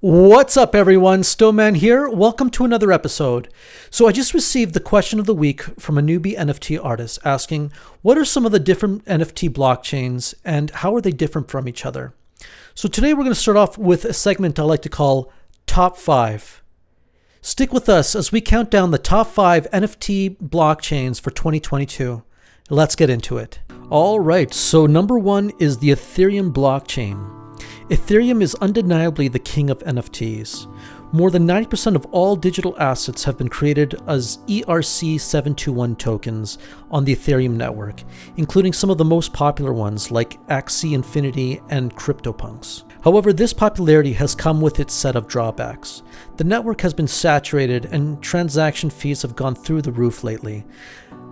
What's up everyone, Stoeman here. Welcome to another episode. So I just received the question of the week from a newbie NFT artist asking, what are some of the different NFT blockchains and how are they different from each other? So today we're going to start off with a segment I like to call Top 5. Stick with us as we count down the top 5 NFT blockchains for 2022. Let's get into it. All right, so number 1 is the Ethereum blockchain. Ethereum is undeniably the king of NFTs. More than 90% of all digital assets have been created as ERC-721 tokens on the Ethereum network, including some of the most popular ones like Axie Infinity and CryptoPunks. However, this popularity has come with its set of drawbacks. The network has been saturated and transaction fees have gone through the roof lately.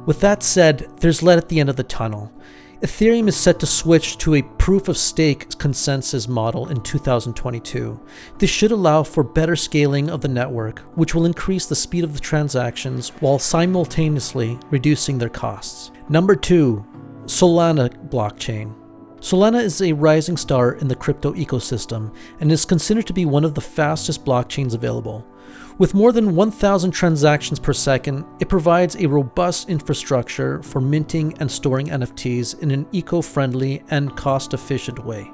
With that said, there's light at the end of the tunnel. Ethereum is set to switch to a proof-of-stake consensus model in 2022. This should allow for better scaling of the network, which will increase the speed of the transactions while simultaneously reducing their costs. Number 2, Solana Blockchain. Solana is a rising star in the crypto ecosystem and is considered to be one of the fastest blockchains available. With more than 1,000 transactions per second, it provides a robust infrastructure for minting and storing NFTs in an eco-friendly and cost-efficient way.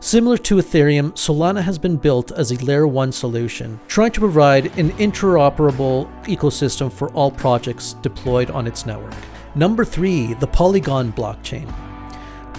Similar to Ethereum, Solana has been built as a Layer 1 solution, trying to provide an interoperable ecosystem for all projects deployed on its network. Number 3, the Polygon Blockchain.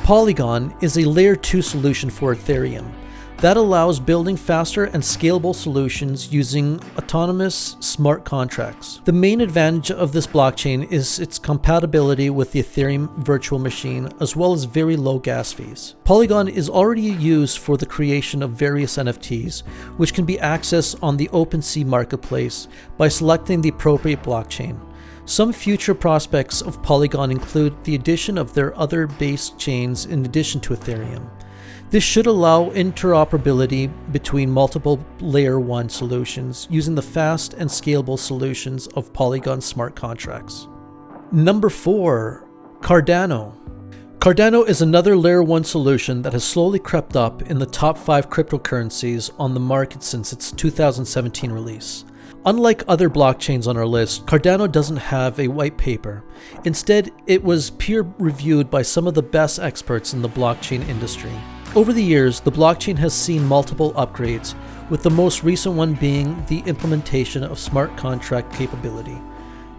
Polygon is a Layer 2 solution for Ethereum that allows building faster and scalable solutions using autonomous smart contracts. The main advantage of this blockchain is its compatibility with the Ethereum virtual machine, as well as very low gas fees. Polygon is already used for the creation of various NFTs, which can be accessed on the OpenSea marketplace by selecting the appropriate blockchain. Some future prospects of Polygon include the addition of their other base chains in addition to Ethereum. This should allow interoperability between multiple Layer 1 solutions using the fast and scalable solutions of Polygon smart contracts. Number 4, Cardano. Cardano is another Layer 1 solution that has slowly crept up in the top 5 cryptocurrencies on the market since its 2017 release. Unlike other blockchains on our list, Cardano doesn't have a white paper. Instead, it was peer-reviewed by some of the best experts in the blockchain industry. Over the years, the blockchain has seen multiple upgrades, with the most recent one being the implementation of smart contract capability.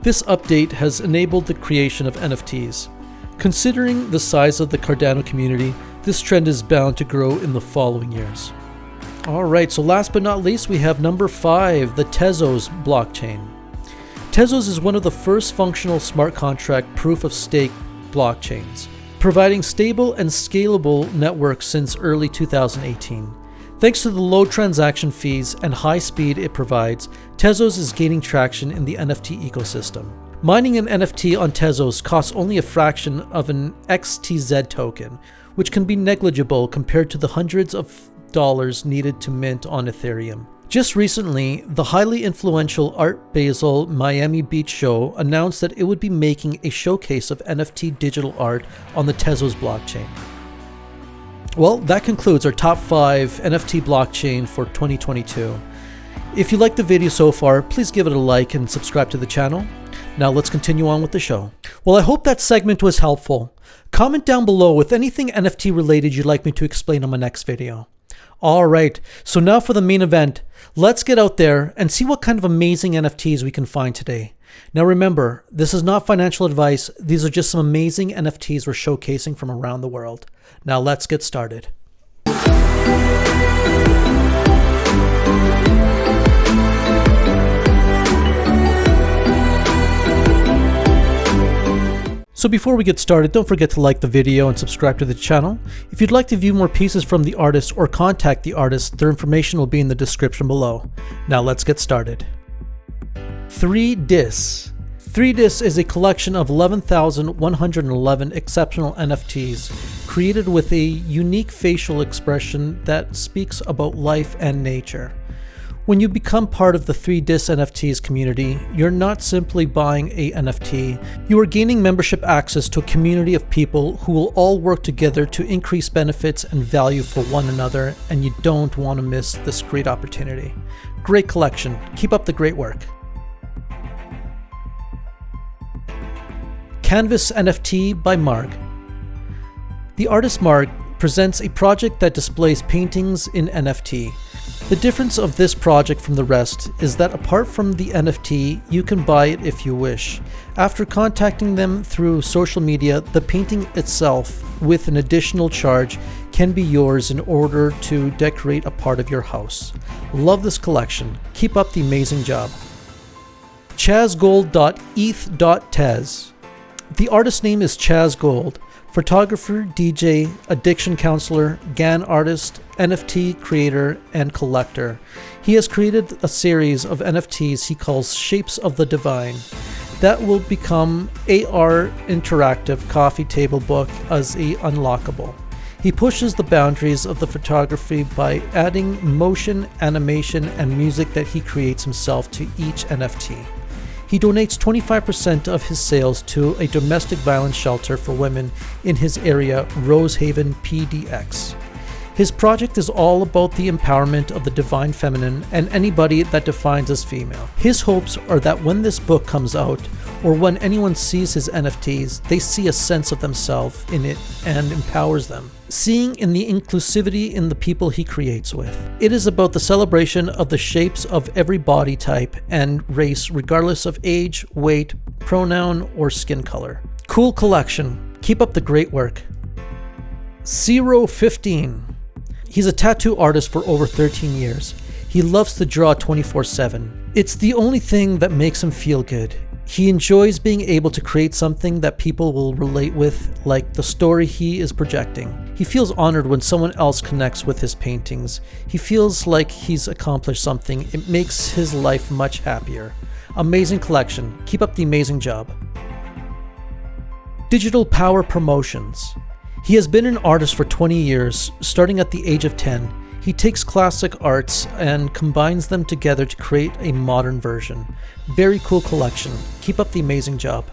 This update has enabled the creation of NFTs. Considering the size of the Cardano community, this trend is bound to grow in the following years. Alright, so last but not least, we have number 5, the Tezos Blockchain. Tezos is one of the first functional smart contract proof-of-stake blockchains, providing stable and scalable networks since early 2018. Thanks to the low transaction fees and high speed it provides, Tezos is gaining traction in the NFT ecosystem. Mining an NFT on Tezos costs only a fraction of an 𝑭𝒂𝒆𝒓 token, which can be negligible compared to the hundreds of dollars needed to mint on Ethereum. Just recently, the highly influential Art Basel Miami Beach show announced that it would be making a showcase of NFT digital art on the Tezos blockchain. Well, that concludes our top 5 NFT blockchain for 2022. If you liked the video so far, please give it a like and subscribe to the channel. Now let's continue on with the show. Well, I hope that segment was helpful. Comment down below with anything NFT related you'd like me to explain on my next video. Alright, so now for the main event. Let's get out there and see what kind of amazing NFTs we can find today. Now remember, this is not financial advice. These are just some amazing NFTs we're showcasing from around the world. Now let's get started. So before we get started, don't forget to like the video and subscribe to the channel. If you'd like to view more pieces from the artist or contact the artist, their information will be in the description below. Now let's get started. 3DIS. 3DIS is a collection of 11,111 exceptional NFTs created with a unique facial expression that speaks about life and nature. When you become part of the 3DIS NFTs community, you're not simply buying a NFT, you are gaining membership access to a community of people who will all work together to increase benefits and value for one another, and you don't want to miss this great opportunity. Great collection. Keep up the great work. Canvas NFT by MaRg. The artist MaRg presents a project that displays paintings in NFT. The difference of this project from the rest is that apart from the NFT, you can buy it if you wish. After contacting them through social media, the painting itself, with an additional charge, can be yours in order to decorate a part of your house. Love this collection. Keep up the amazing job. ChazzGold.eth.TEZ. The artist name is ChazzGold. Photographer, DJ, addiction counselor, GAN artist, NFT creator, and collector. He has created a series of NFTs he calls Shapes of the Divine that will become AR interactive coffee table book as a unlockable. He pushes the boundaries of the photography by adding motion, animation, and music that he creates himself to each NFT. He donates 25% of his sales to a domestic violence shelter for women in his area, Rosehaven PDX. His project is all about the empowerment of the divine feminine and anybody that defines as female. His hopes are that when this book comes out, or when anyone sees his NFTs, they see a sense of themselves in it and empowers them, seeing in the inclusivity in the people he creates with. It is about the celebration of the shapes of every body type and race, regardless of age, weight, pronoun, or skin color. Cool collection. Keep up the great work. 𝒂𝒏. He's a tattoo artist for over 13 years. He loves to draw 24/7. It's the only thing that makes him feel good. He enjoys being able to create something that people will relate with, like the story he is projecting. He feels honored when someone else connects with his paintings. He feels like he's accomplished something. It makes his life much happier. Amazing collection. Keep up the amazing job. Digital Power Promotions. He has been an artist for 20 years, starting at the age of 10. He takes classic arts and combines them together to create a modern version. Very cool collection. Keep up the amazing job.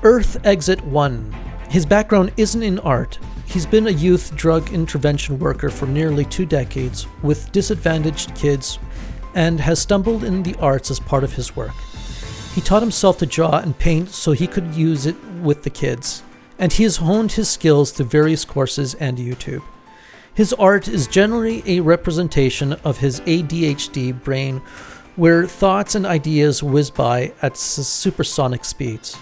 𝒂𝒓_𝑩𝒆𝒍𝒂𝒆𝒓. His background isn't in art. He's been a youth drug intervention worker for nearly 2 decades with disadvantaged kids and has stumbled in the arts as part of his work. He taught himself to draw and paint so he could use it with the kids, and he has honed his skills through various courses and YouTube. His art is generally a representation of his ADHD brain, where thoughts and ideas whiz by at supersonic speeds.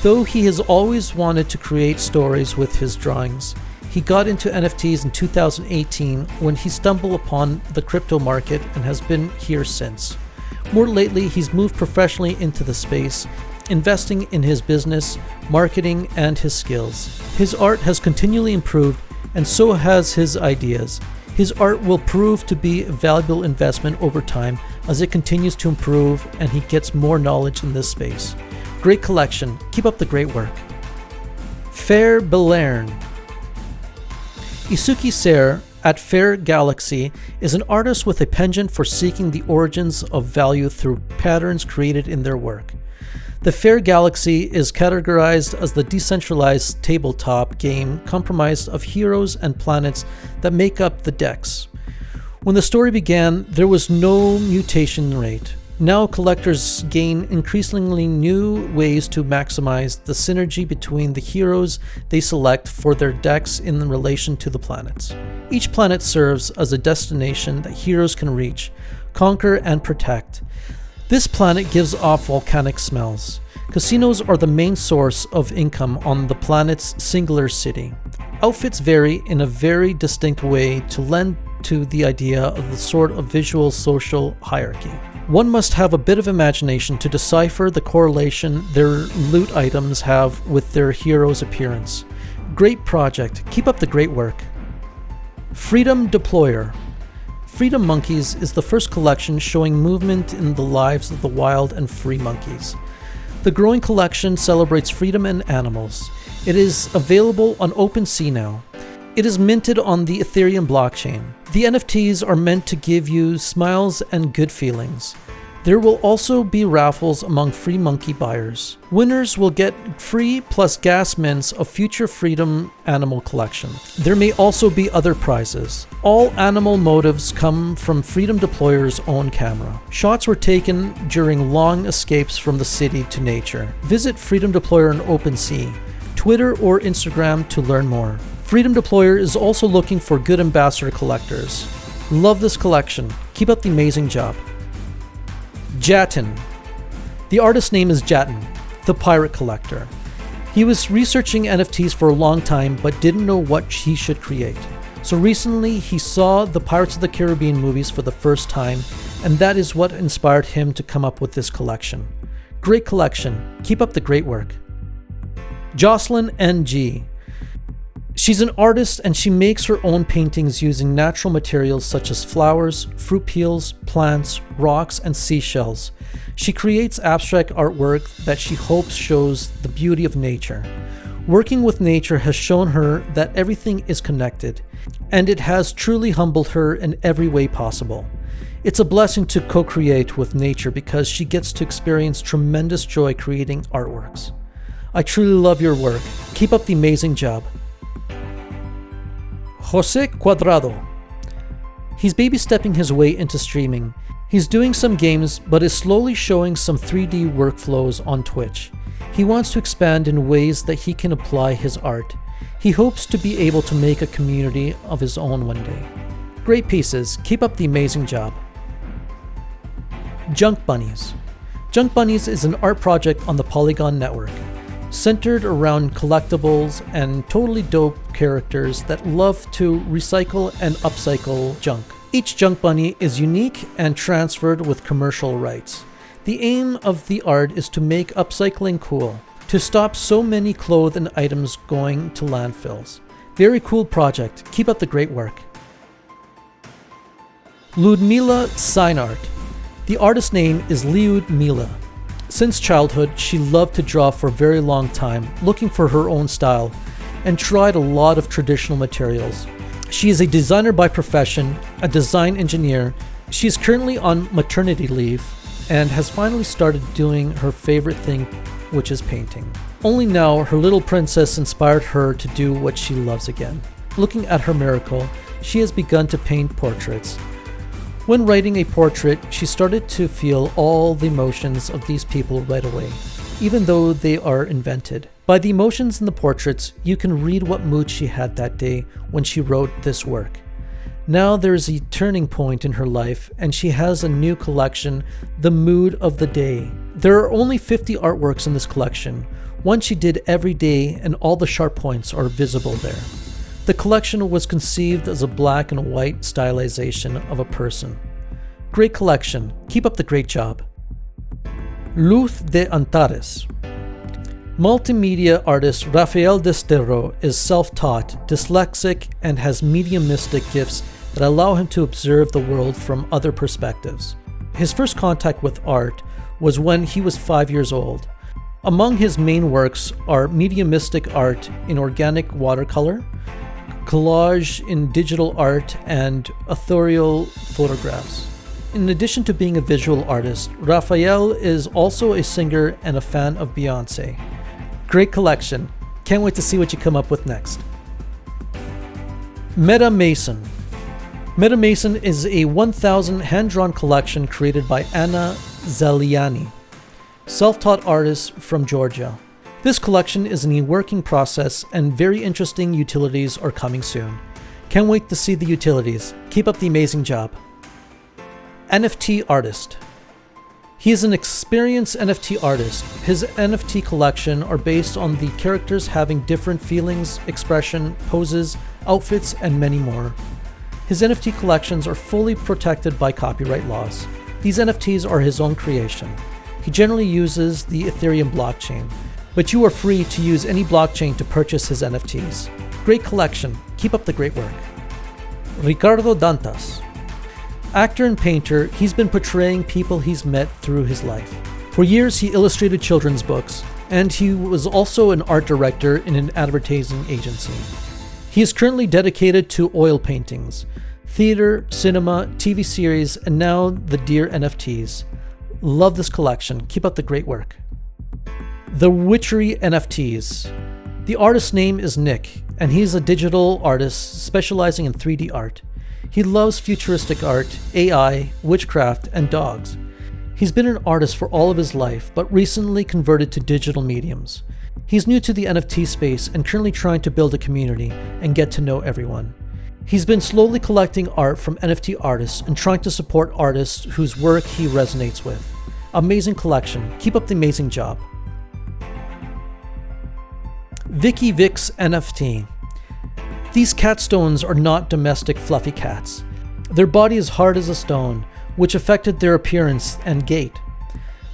Though he has always wanted to create stories with his drawings, he got into NFTs in 2018 when he stumbled upon the crypto market and has been here since. More lately, he's moved professionally into the space, investing in his business, marketing, and his skills. His art has continually improved, and so has his ideas. His art will prove to be a valuable investment over time as it continues to improve and he gets more knowledge in this space. Great collection. Keep up the great work. Fair Belern. Isuki Ser at Fair Galaxy is an artist with a penchant for seeking the origins of value through patterns created in their work. The Fair Galaxy is categorized as the decentralized tabletop game comprised of heroes and planets that make up the decks. When the story began, there was no mutation rate. Now collectors gain increasingly new ways to maximize the synergy between the heroes they select for their decks in relation to the planets. Each planet serves as a destination that heroes can reach, conquer, and protect. This planet gives off volcanic smells. Casinos are the main source of income on the planet's singular city. Outfits vary in a very distinct way to lend to the idea of the sort of visual social hierarchy. One must have a bit of imagination to decipher the correlation their loot items have with their hero's appearance. Great project. Keep up the great work. FreedomDeployer. Freedom Monkeys is the first collection showing movement in the lives of the wild and free monkeys. The growing collection celebrates freedom and animals. It is available on OpenSea now. It is minted on the Ethereum blockchain. The NFTs are meant to give you smiles and good feelings. There will also be raffles among free monkey buyers. Winners will get free plus gas mints of future Freedom Animal Collection. There may also be other prizes. All animal motifs come from FreedomDeployer's own camera. Shots were taken during long escapes from the city to nature. Visit FreedomDeployer on OpenSea, Twitter or Instagram to learn more. FreedomDeployer is also looking for good ambassador collectors. Love this collection. Keep up the amazing job. Jatin. The artist's name is Jatin, the pirate collector. He was researching NFTs for a long time but didn't know what he should create. So recently he saw the Pirates of the Caribbean movies for the first time, and that is what inspired him to come up with this collection. Great collection. Keep up the great work. Jocelyn Ng. She's an artist and she makes her own paintings using natural materials such as flowers, fruit peels, plants, rocks, and seashells. She creates abstract artwork that she hopes shows the beauty of nature. Working with nature has shown her that everything is connected, and it has truly humbled her in every way possible. It's a blessing to co-create with nature because she gets to experience tremendous joy creating artworks. I truly love your work. Keep up the amazing job. 𝒂𝒄𝒄. He's baby-stepping his way into streaming. He's doing some games, but is slowly showing some 3D workflows on Twitch. He wants to expand in ways that he can apply his art. He hopes to be able to make a community of his own one day. Great pieces. Keep up the amazing job. JunkBunnies. JunkBunnies is an art project on the Polygon network, centered around collectibles and totally dope characters that love to recycle and upcycle junk. Each junk bunny is unique and transferred with commercial rights. The aim of the art is to make upcycling cool, to stop so many clothes and items going to landfills. Very cool project. Keep up the great work. Ludmila nõiorszá. The artist's name is Ludmila. Since childhood, she loved to draw for a very long time, looking for her own style, and tried a lot of traditional materials. She is a designer by profession, a design engineer. She is currently on maternity leave and has finally started doing her favorite thing, which is painting. Only now, her little princess inspired her to do what she loves again. Looking at her miracle, she has begun to paint portraits. When writing a portrait, she started to feel all the emotions of these people right away, even though they are invented. By the emotions in the portraits, you can read what mood she had that day when she wrote this work. Now there is a turning point in her life, and she has a new collection, The Mood of the Day. There are only 50 artworks in this collection, one she did every day, and all the sharp points are visible there. The collection was conceived as a black and white stylization of a person. Great collection. Keep up the great job. Luz de Antares. Multimedia artist Rafael Desterro is self-taught, dyslexic, and has mediumistic gifts that allow him to observe the world from other perspectives. His first contact with art was when he was 5 years old. Among his main works are mediumistic art in organic watercolor, collage in digital art, and authorial photographs. In addition to being a visual artist, Rafael is also a singer and a fan of Beyoncé. Great collection. Can't wait to see what you come up with next. MetaMassOn. MetaMassOn is a 1,000 hand-drawn collection created by Anna Zeliani, self-taught artist from Georgia. This collection is in a working process and very interesting utilities are coming soon. Can't wait to see the utilities. Keep up the amazing job. NFT Artist. He is an experienced NFT artist. His NFT collection are based on the characters having different feelings, expression, poses, outfits, and many more. His NFT collections are fully protected by copyright laws. These NFTs are his own creation. He generally uses the Ethereum blockchain, but you are free to use any blockchain to purchase his NFTs. Great collection. Keep up the great work. Ricardo Dantas. Actor and painter, he's been portraying people he's met through his life. For years, he illustrated children's books, and he was also an art director in an advertising agency. He is currently dedicated to oil paintings, theater, cinema, TV series, and now the Deer NFTs. Love this collection. Keep up the great work. The Witchery NFTs. The artist's name is Nick, and he's a digital artist specializing in 3D art. He loves futuristic art, AI, witchcraft, and dogs. He's been an artist for all of his life, but recently converted to digital mediums. He's new to the NFT space and currently trying to build a community and get to know everyone. He's been slowly collecting art from NFT artists and trying to support artists whose work he resonates with. Amazing collection. Keep up the amazing job. 𝑭𝒂𝒆𝒓 NFT. These cat stones are not domestic fluffy cats. Their body is hard as a stone, which affected their appearance and gait.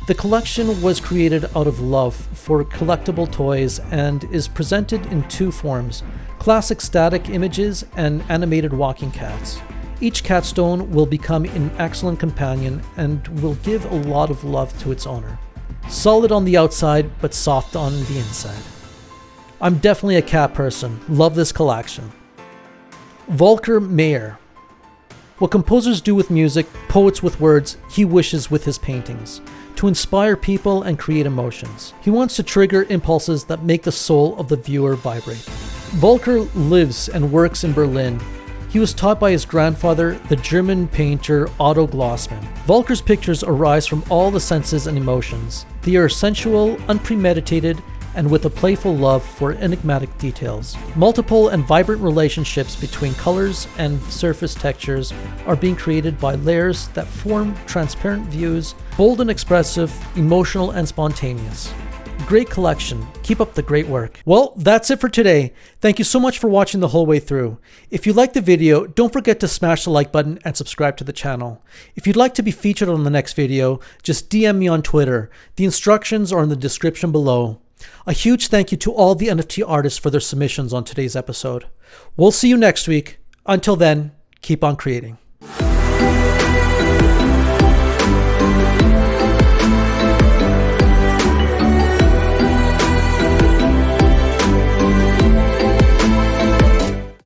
The collection was created out of love for collectible toys and is presented in two forms: classic static images and animated walking cats. Each cat stone will become an excellent companion and will give a lot of love to its owner. Solid on the outside, but soft on the inside. I'm definitely a cat person. Love this collection. Volker Mayer. What composers do with music, poets with words, he wishes with his paintings. To inspire people and create emotions. He wants to trigger impulses that make the soul of the viewer vibrate. Volker lives and works in Berlin. He was taught by his grandfather, the German painter Otto Glossmann. Volker's pictures arise from all the senses and emotions. They are sensual, unpremeditated, and with a playful love for enigmatic details. Multiple and vibrant relationships between colors and surface textures are being created by layers that form transparent views, bold and expressive, emotional and spontaneous. Great collection. Keep up the great work. Well, that's it for today. Thank you so much for watching the whole way through. If you liked the video, don't forget to smash the like button and subscribe to the channel. If you'd like to be featured on the next video, just DM me on Twitter. The instructions are in the description below. A huge thank you to all the NFT artists for their submissions on today's episode. We'll see you next week. Until then, keep on creating.